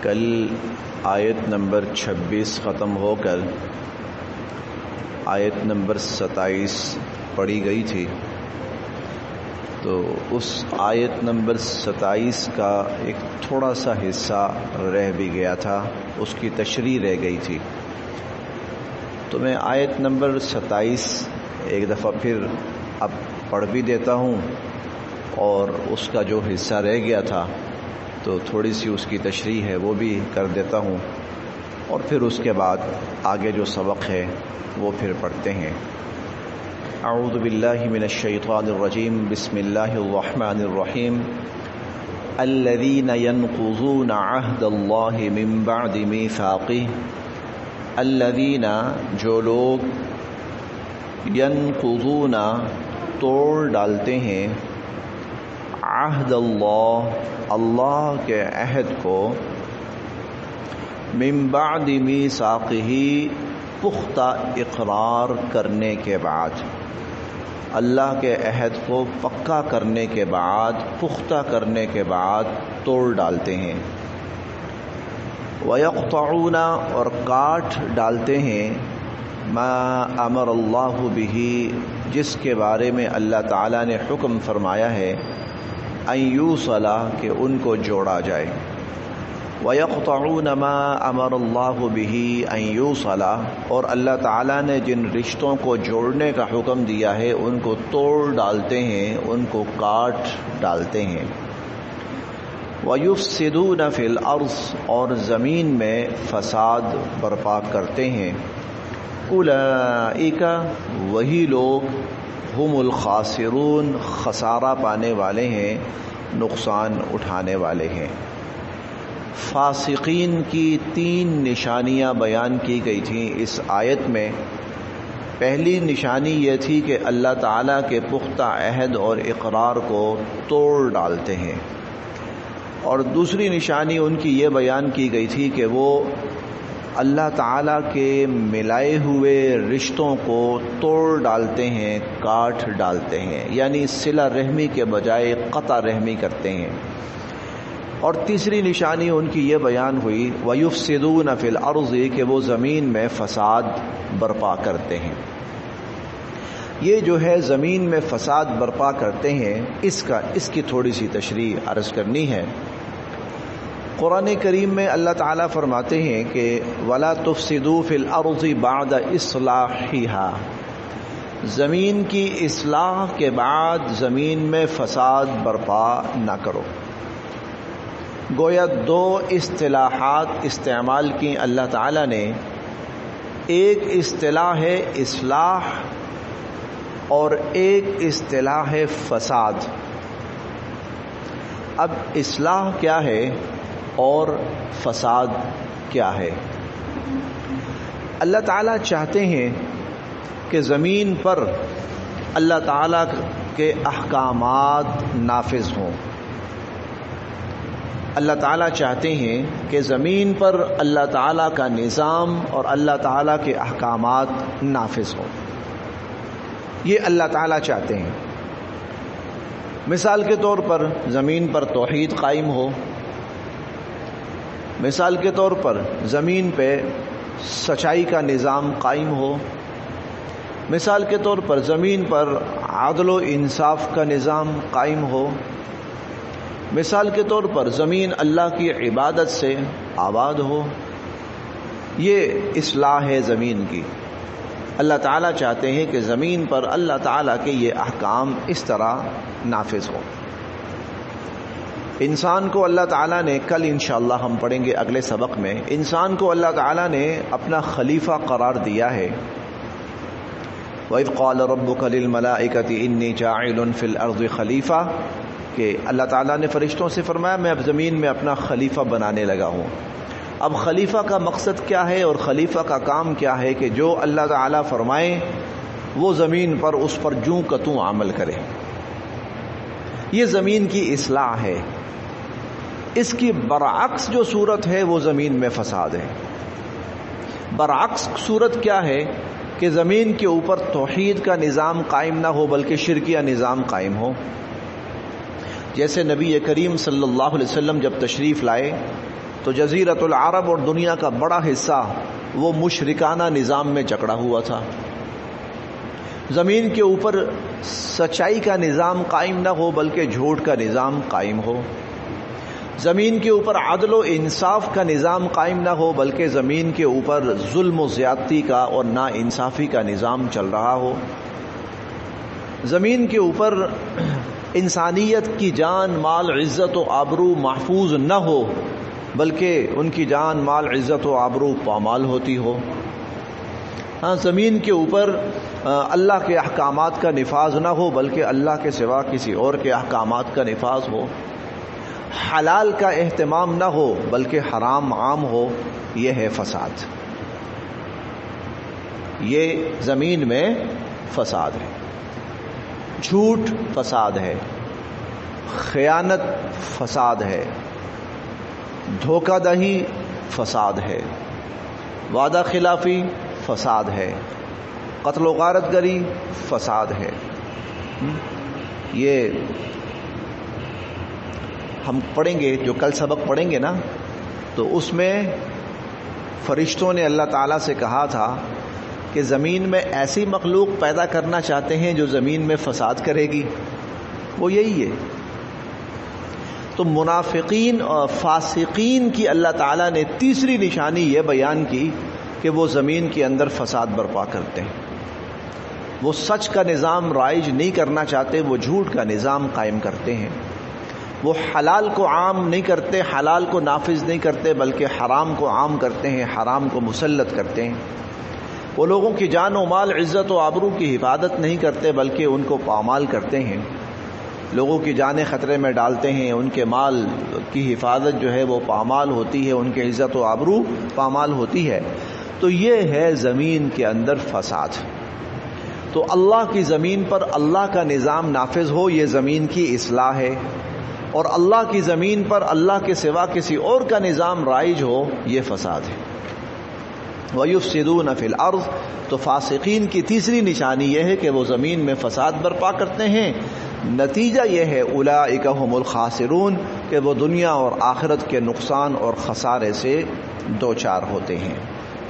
کل آیت نمبر 26 ختم ہو کر آیت نمبر 27 پڑھی گئی تھی، تو اس آیت نمبر 27 کا ایک تھوڑا سا حصہ رہ بھی گیا تھا، اس کی تشریح رہ گئی تھی۔ تو میں آیت نمبر 27 ایک دفعہ پھر اب پڑھ بھی دیتا ہوں، اور اس کا جو حصہ رہ گیا تھا تو تھوڑی سی اس کی تشریح ہے وہ بھی کر دیتا ہوں، اور پھر اس کے بعد آگے جو سبق ہے وہ پھر پڑھتے ہیں۔ اعوذ باللہ من الشیطان الرجیم، بسم اللہ الرحمن الرحیم۔ الذین ینقضون عہد اللہ من بعد میثاقہ، الذین جو لوگ ینقضون توڑ ڈالتے ہیں، عہد اللہ کے عہد کو، من بعد میثاقہ پختہ اقرار کرنے کے بعد، اللہ کے عہد کو پکا کرنے کے بعد، پختہ کرنے کے بعد توڑ ڈالتے ہیں۔ وَيَقْطَعُونَ اور کاٹ ڈالتے ہیں، ما امر اللہ بہ جس کے بارے میں اللہ تعالیٰ نے حکم فرمایا ہے، ان یوصل کہ ان کو جوڑا جائے۔ وَيَقْطَعُونَ مَا أَمَرَ اللَّهُ بِهِ أَن يُوصَلَ اور اللہ تعالیٰ نے جن رشتوں کو جوڑنے کا حکم دیا ہے ان کو توڑ ڈالتے ہیں، ان کو کاٹ ڈالتے ہیں۔ وَيُفْسِدُونَ فِي الْأَرْضِ اور زمین میں فساد برپا کرتے ہیں۔ اولئک وہی لوگ، ہم الخاسرون خسارہ پانے والے ہیں، نقصان اٹھانے والے ہیں۔ فاسقین کی 3 نشانیاں بیان کی گئی تھیں اس آیت میں۔ پہلی نشانی یہ تھی کہ اللہ تعالیٰ کے پختہ عہد اور اقرار کو توڑ ڈالتے ہیں، اور دوسری نشانی ان کی یہ بیان کی گئی تھی کہ وہ اللہ تعالیٰ کے ملائے ہوئے رشتوں کو توڑ ڈالتے ہیں، کاٹ ڈالتے ہیں، یعنی صلہ رحمی کے بجائے قطع رحمی کرتے ہیں۔ اور تیسری نشانی ان کی یہ بیان ہوئی، وَيُفْسِدُونَ فِي الْأَرْضِ کہ وہ زمین میں فساد برپا کرتے ہیں۔ یہ جو ہے زمین میں فساد برپا کرتے ہیں، اس کی تھوڑی سی تشریح عرض کرنی ہے۔ قرآن کریم میں اللہ تعالیٰ فرماتے ہیں کہ وَلَا تُفْسِدُوا فِي الْأَرْضِ بَعْدَ إِصْلَاحِهَا زمین کی اصلاح کے بعد زمین میں فساد برپا نہ کرو۔ گویا 2 اصطلاحات استعمال کی اللہ تعالیٰ نے، ایک اصطلاح ہے اصلاح اور ایک اصطلاح ہے فساد۔ اب اصلاح کیا ہے اور فساد کیا ہے؟ اللہ تعالیٰ چاہتے ہیں کہ زمین پر اللہ تعالیٰ کے احکامات نافذ ہوں۔ اللہ تعالیٰ چاہتے ہیں کہ زمین پر اللہ تعالیٰ کا نظام اور اللہ تعالیٰ کے احکامات نافذ ہوں، یہ اللہ تعالیٰ چاہتے ہیں۔ مثال کے طور پر زمین پر توحید قائم ہو، مثال کے طور پر زمین پہ سچائی کا نظام قائم ہو، مثال کے طور پر زمین پر عدل و انصاف کا نظام قائم ہو، مثال کے طور پر زمین اللہ کی عبادت سے آباد ہو۔ یہ اصلاح ہے زمین کی۔ اللہ تعالیٰ چاہتے ہیں کہ زمین پر اللہ تعالیٰ کے یہ احکام اس طرح نافذ ہو۔ انسان کو اللہ تعالیٰ نے، کل انشاءاللہ ہم پڑھیں گے اگلے سبق میں، انسان کو اللہ تعالیٰ نے اپنا خلیفہ قرار دیا ہے۔ وَإِذْ قَالَ رَبُّكَ لِلْمَلَائِكَةِ إِنِّي جَاعِلٌ فِي الْأَرْضِ خَلِيفَةً کہ اللہ تعالیٰ نے فرشتوں سے فرمایا میں اب زمین میں اپنا خلیفہ بنانے لگا ہوں۔ اب خلیفہ کا مقصد کیا ہے اور خلیفہ کا کام کیا ہے؟ کہ جو اللہ تعالیٰ فرمائے وہ زمین پر اس پر جوں کتوں عمل کرے۔ یہ زمین کی اصلاح ہے۔ اس کی برعکس جو صورت ہے وہ زمین میں فساد ہے۔ برعکس صورت کیا ہے؟ کہ زمین کے اوپر توحید کا نظام قائم نہ ہو بلکہ شرکیہ نظام قائم ہو۔ جیسے نبی کریم صلی اللہ علیہ وسلم جب تشریف لائے تو جزیرۃ العرب اور دنیا کا بڑا حصہ وہ مشرکانہ نظام میں جکڑا ہوا تھا. زمین کے اوپر سچائی کا نظام قائم نہ ہو بلکہ جھوٹ کا نظام قائم ہو. زمین کے اوپر عدل و انصاف کا نظام قائم نہ ہو بلکہ زمین کے اوپر ظلم و زیادتی کا اور ناانصافی کا نظام چل رہا ہو. زمین کے اوپر انسانیت کی جان مال عزت و آبرو محفوظ نہ ہو بلکہ ان کی جان مال عزت و آبرو پامال ہوتی ہو. زمین کے اوپر اللہ کے احکامات کا نفاذ نہ ہو بلکہ اللہ کے سوا کسی اور کے احکامات کا نفاذ ہو. حلال کا اہتمام نہ ہو بلکہ حرام عام ہو. یہ ہے فساد. یہ زمین میں فساد ہے. جھوٹ فساد ہے، خیانت فساد ہے، دھوکہ دہی فساد ہے، وعدہ خلافی فساد ہے، قتل و غارت گری فساد ہے. یہ ہم پڑھیں گے، جو کل سبق پڑھیں گے نا، تو اس میں فرشتوں نے اللہ تعالیٰ سے کہا تھا کہ زمین میں ایسی مخلوق پیدا کرنا چاہتے ہیں جو زمین میں فساد کرے گی. وہ یہی ہے. تو منافقین اور فاسقین کی اللہ تعالیٰ نے تیسری نشانی یہ بیان کی کہ وہ زمین کے اندر فساد برپا کرتے ہیں. وہ سچ کا نظام رائج نہیں کرنا چاہتے، وہ جھوٹ کا نظام قائم کرتے ہیں. وہ حلال کو عام نہیں کرتے، حلال کو نافذ نہیں کرتے بلکہ حرام کو عام کرتے ہیں، حرام کو مسلط کرتے ہیں. وہ لوگوں کی جان و مال عزت و آبرو کی حفاظت نہیں کرتے بلکہ ان کو پامال کرتے ہیں. لوگوں کی جانیں خطرے میں ڈالتے ہیں، ان کے مال کی حفاظت جو ہے وہ پامال ہوتی ہے، ان کی عزت و آبرو پامال ہوتی ہے. تو یہ ہے زمین کے اندر فساد. تو اللہ کی زمین پر اللہ کا نظام نافذ ہو، یہ زمین کی اصلاح ہے. اور اللہ کی زمین پر اللہ کے سوا کسی اور کا نظام رائج ہو، یہ فساد ہے. وَيُفْسِدُونَ فِي الْأَرْضِ. تو فاسقین کی تیسری نشانی یہ ہے کہ وہ زمین میں فساد برپا کرتے ہیں. نتیجہ یہ ہے اولئک هم الخاسرون کہ وہ دنیا اور آخرت کے نقصان اور خسارے سے دوچار ہوتے ہیں.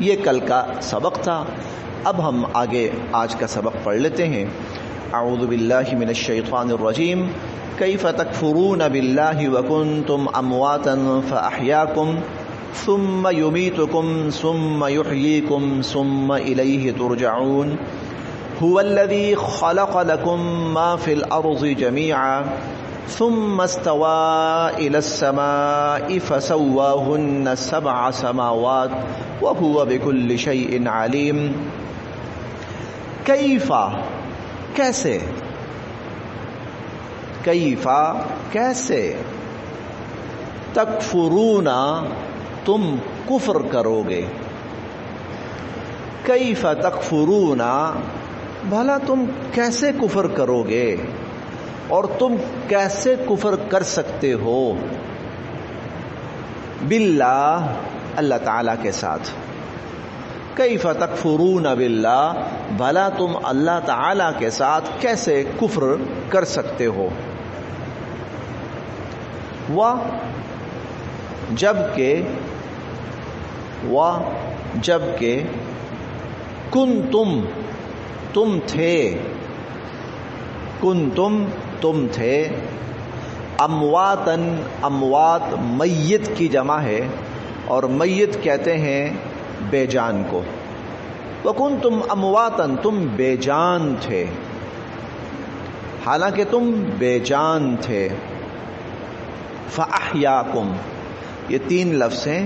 یہ کل کا سبق تھا. اب ہم آگے آج کا سبق پڑھ لیتے ہیں. اعوذ باللہ من الشیطان الرجیم. کیف تکفرون باللہ وکنتم امواتا فاحیاکم ثم يميتكم ثم يحييكم ثم إليه ترجعون. هو الذي خلق لكم ما في الأرض جميعا ثم استوى إلى السماء فسواهن 7 سماوات وهو بكل شيء عليم. کیف کیسے، کیف کیسے، تکفرون تم کفر کرو گے. کیف تکفرون بھلا تم کیسے کفر کرو گے اور تم کیسے کفر کر سکتے ہو. باللہ اللہ تعالی کے ساتھ. کیف تکفرون باللہ بھلا تم اللہ تعالی کے ساتھ کیسے کفر کر سکتے ہو. جبکہ کنتم تم تھے، کنتم تم تھے، امواتن اموات میت کی جمع ہے اور میت کہتے ہیں بے جان کو. وکنتم امواتن تم بے جان تھے، حالانکہ تم بے جان تھے. فاحیاکم یہ 3 لفظ ہیں.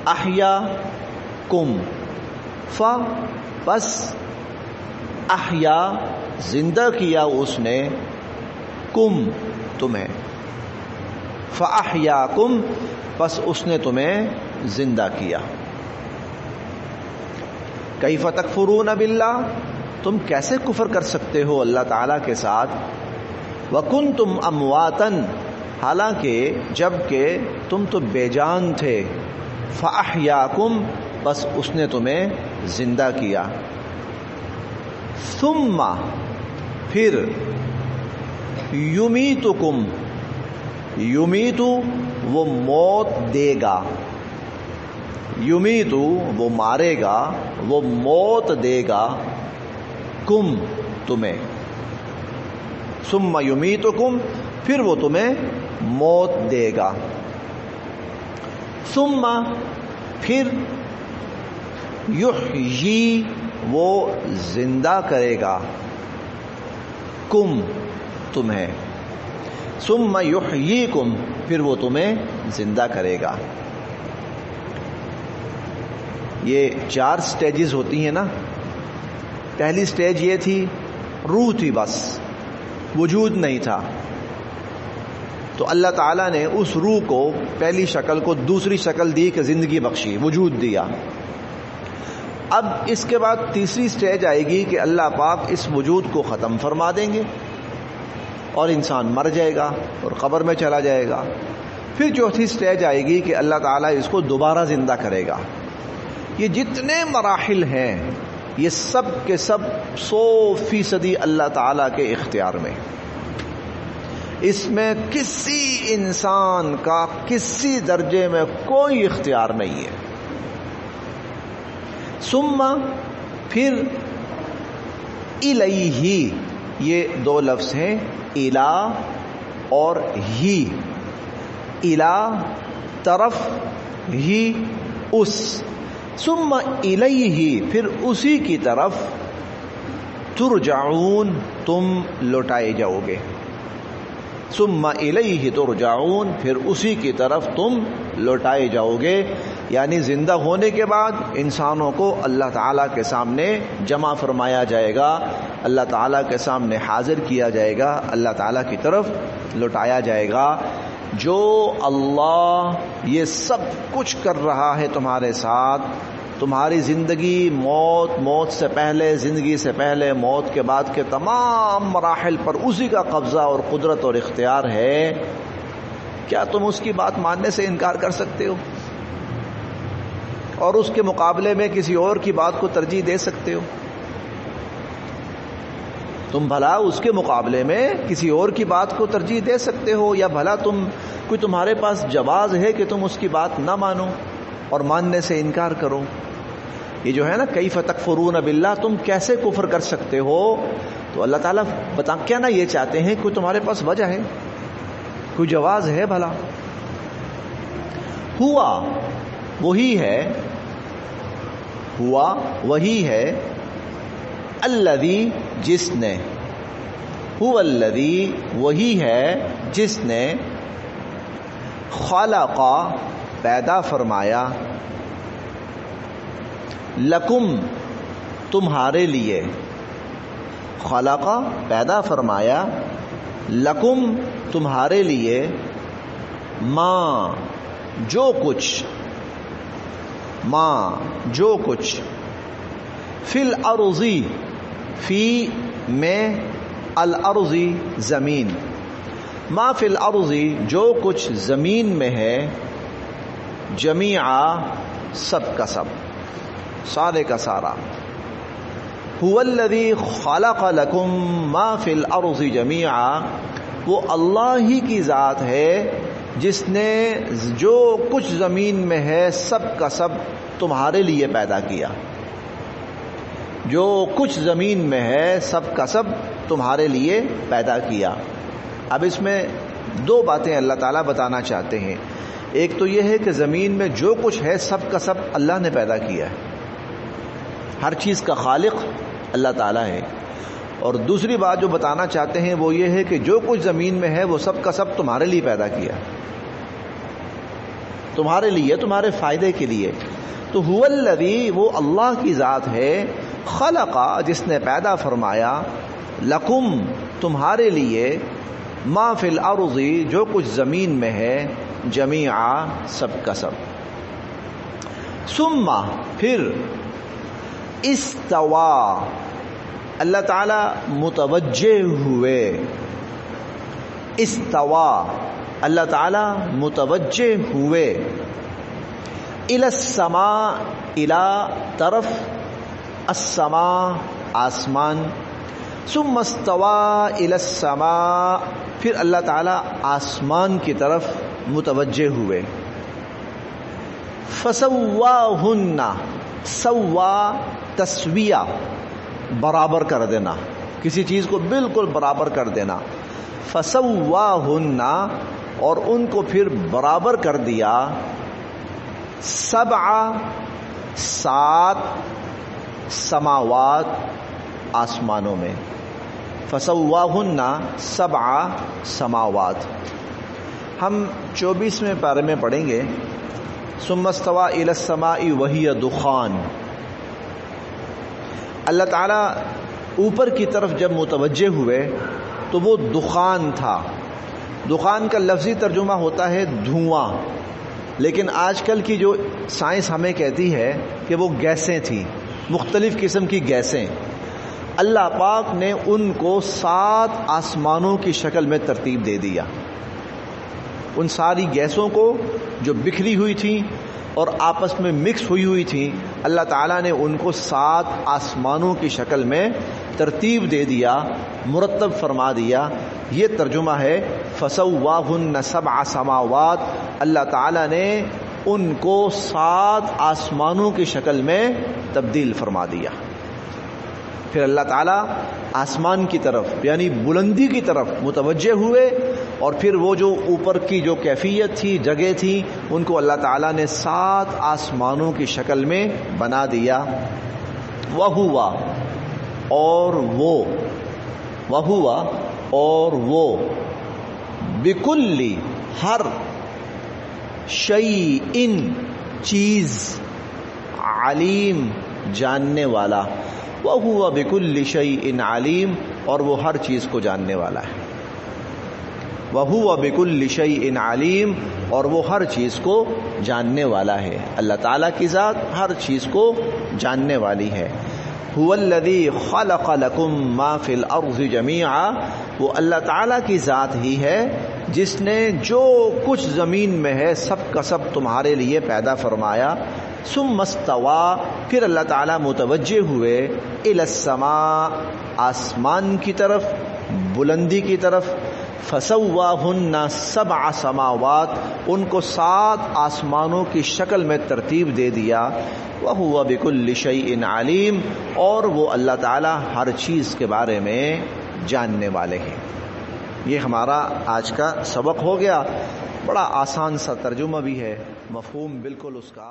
احیاکم بس احیا زندہ کیا اس نے، کم تمہیں، فاحیاکم بس اس نے تمہیں زندہ کیا. کیف تکفرون باللہ تم کیسے کفر کر سکتے ہو اللہ تعالی کے ساتھ. وکنتم امواتن حالانکہ جبکہ تم تو بے جان تھے. فاحیاکم بس اس نے تمہیں زندہ کیا. ثم پھر یمیتکم یمیتو وہ موت دے گا، یمیتو وہ مارے گا، وہ موت دے گا، کم تمہیں، ثم یمیتکم پھر وہ تمہیں موت دے گا، ثم پھر یحیی وہ زندہ کرے گا، کم تمہیں، ثم یحییکم پھر وہ تمہیں زندہ کرے گا۔ یہ 4 سٹیجز ہوتی ہیں نا۔ پہلی سٹیج یہ تھی روح تھی، بس وجود نہیں تھا، تو اللہ تعالیٰ نے اس روح کو پہلی شکل کو دوسری شکل دی کہ زندگی بخشی، وجود دیا۔ اب اس کے بعد تیسری سٹیج آئے گی کہ اللہ پاک اس وجود کو ختم فرما دیں گے اور انسان مر جائے گا اور قبر میں چلا جائے گا۔ پھر چوتھی سٹیج آئے گی کہ اللہ تعالیٰ اس کو دوبارہ زندہ کرے گا۔ یہ جتنے مراحل ہیں یہ سب کے سب 100% اللہ تعالیٰ کے اختیار میں، اس میں کسی انسان کا کسی درجے میں کوئی اختیار نہیں ہے۔ ثم پھر الیہ، یہ 2 لفظ ہیں، الہ اور ہی، الہ طرف، ہی اس، ثم الیہ پھر اسی کی طرف، ترجعون تم لوٹائے جاؤ گے، ثم الیہ ترجعون پھر اسی کی طرف تم لوٹائے جاؤ گے، یعنی زندہ ہونے کے بعد انسانوں کو اللہ تعالیٰ کے سامنے جمع فرمایا جائے گا، اللہ تعالیٰ کے سامنے حاضر کیا جائے گا، اللہ تعالیٰ کی طرف لوٹایا جائے گا۔ جو اللہ یہ سب کچھ کر رہا ہے تمہارے ساتھ، تمہاری زندگی، موت، موت سے پہلے، زندگی سے پہلے، موت کے بعد کے تمام مراحل پر اسی کا قبضہ اور قدرت اور اختیار ہے، کیا تم اس کی بات ماننے سے انکار کر سکتے ہو اور اس کے مقابلے میں کسی اور کی بات کو ترجیح دے سکتے ہو؟ تم بھلا اس کے مقابلے میں کسی اور کی بات کو ترجیح دے سکتے ہو، یا بھلا کوئی تمہارے پاس جواز ہے کہ تم اس کی بات نہ مانو اور ماننے سے انکار کرو؟ یہ جو ہے نا کیف تکفرون باللہ، تم کیسے کفر کر سکتے ہو؟ تو اللہ تعالیٰ کیا نہ یہ چاہتے ہیں کوئی تمہارے پاس وجہ ہے، کوئی جواز ہے بھلا؟ ہوا وہی ہے، ہوا وہی ہے، الذی جس نے، هو الذی وہی ہے جس نے، خلق پیدا فرمایا، لکم تمہارے لیے، خلق پیدا فرمایا، لکم تمہارے لیے، ما جو کچھ، ما جو کچھ، فی الارضی فی میں، الارضی زمین، ما فی الارضی جو کچھ زمین میں ہے، جمیعا سب کا سب، سارے کا سارا، هو الذی خلق لکم ما فی الارض جمیعا، وہ اللہ ہی کی ذات ہے جس نے جو کچھ زمین میں ہے سب کا سب تمہارے لیے پیدا کیا، جو کچھ زمین میں ہے سب کا سب تمہارے لیے پیدا کیا۔ اب اس میں 2 باتیں اللہ تعالیٰ بتانا چاہتے ہیں، ایک تو یہ ہے کہ زمین میں جو کچھ ہے سب کا سب اللہ نے پیدا کیا ہے، ہر چیز کا خالق اللہ تعالیٰ ہے، اور دوسری بات جو بتانا چاہتے ہیں وہ یہ ہے کہ جو کچھ زمین میں ہے وہ سب کا سب تمہارے لیے پیدا کیا، تمہارے لیے، تمہارے فائدے کے لیے۔ تو هو الذی وہ اللہ کی ذات ہے، خلق جس نے پیدا فرمایا، لکم تمہارے لیے، ما فی الارض جو کچھ زمین میں ہے، جمیعا سب کا سب، ثم پھر، استوا اللہ تعالی متوجہ ہوئے، استوا اللہ تعالی متوجہ ہوئے، الی السماء الی طرف، السماء آسمان، ثم استوا الی السماء پھر اللہ تعالیٰ آسمان کی طرف متوجہ ہوئے. فسواہن، سوا تسویہ، برابر کر دینا، کسی چیز کو بالکل برابر کر دینا. فسواہن، اور ان کو پھر برابر کر دیا. سبع، 7 سماوات، آسمانوں میں. فسواہن 7 سماوات. ہم 24ویں پارے میں پڑھیں گے. ثم استوى الى السماء وهي دخان. اللہ تعالیٰ اوپر کی طرف جب متوجہ ہوئے تو وہ دخان تھا. دخان کا لفظی ترجمہ ہوتا ہے دھواں، لیکن آج کل کی جو سائنس ہمیں کہتی ہے کہ وہ گیسیں تھیں، مختلف قسم کی گیسیں. اللہ پاک نے ان کو 7 آسمانوں کی شکل میں ترتیب دے دیا. ان ساری گیسوں کو جو بکھری ہوئی تھیں اور آپس میں مکس ہوئی تھیں، اللہ تعالیٰ نے ان کو 7 آسمانوں کی شکل میں ترتیب دے دیا، مرتب فرما دیا. یہ ترجمہ ہے فسواہن 7 سماوات. اللہ تعالیٰ نے ان کو 7 آسمانوں کی شکل میں تبدیل فرما دیا. پھر اللہ تعالیٰ آسمان کی طرف یعنی بلندی کی طرف متوجہ ہوئے، اور پھر وہ جو اوپر کی جو کیفیت تھی، جگہ تھی، ان کو اللہ تعالیٰ نے 7 آسمانوں کی شکل میں بنا دیا. وَهُوَ، اور وہ بِكُلِّ، ہر، شَيْءٍ، چیز، علیم، جاننے والا. وَهُوَ بِكُلِّ شَيْءٍ علیم، اور وہ ہر چیز کو جاننے والا ہے. وَهُوَ بِكُلِّ شَيْءٍ علیم، اور وہ ہر چیز کو جاننے والا ہے. اللہ تعالیٰ کی ذات ہر چیز کو جاننے والی ہے. هُوَ الَّذِي خَلَقَ لَكُم مَّا فِي الْأَرْضِ جَمِيعًا، وہ اللہ تعالیٰ کی ذات ہی ہے جس نے جو کچھ زمین میں ہے سب کا سب تمہارے لیے پیدا فرمایا. ثم استوى، پھر اللہ تعالیٰ متوجہ ہوئے الی السماء، آسمان کی طرف، بلندی کی طرف. فسواہن 7 سماوات، ان کو 7 آسمانوں کی شکل میں ترتیب دے دیا. وَهُوَ بِكُلِّ شَيْءٍ علیم، اور وہ اللہ تعالیٰ ہر چیز کے بارے میں جاننے والے ہیں. یہ ہمارا آج کا سبق ہو گیا. بڑا آسان سا ترجمہ بھی ہے، مفہوم بالکل اس کا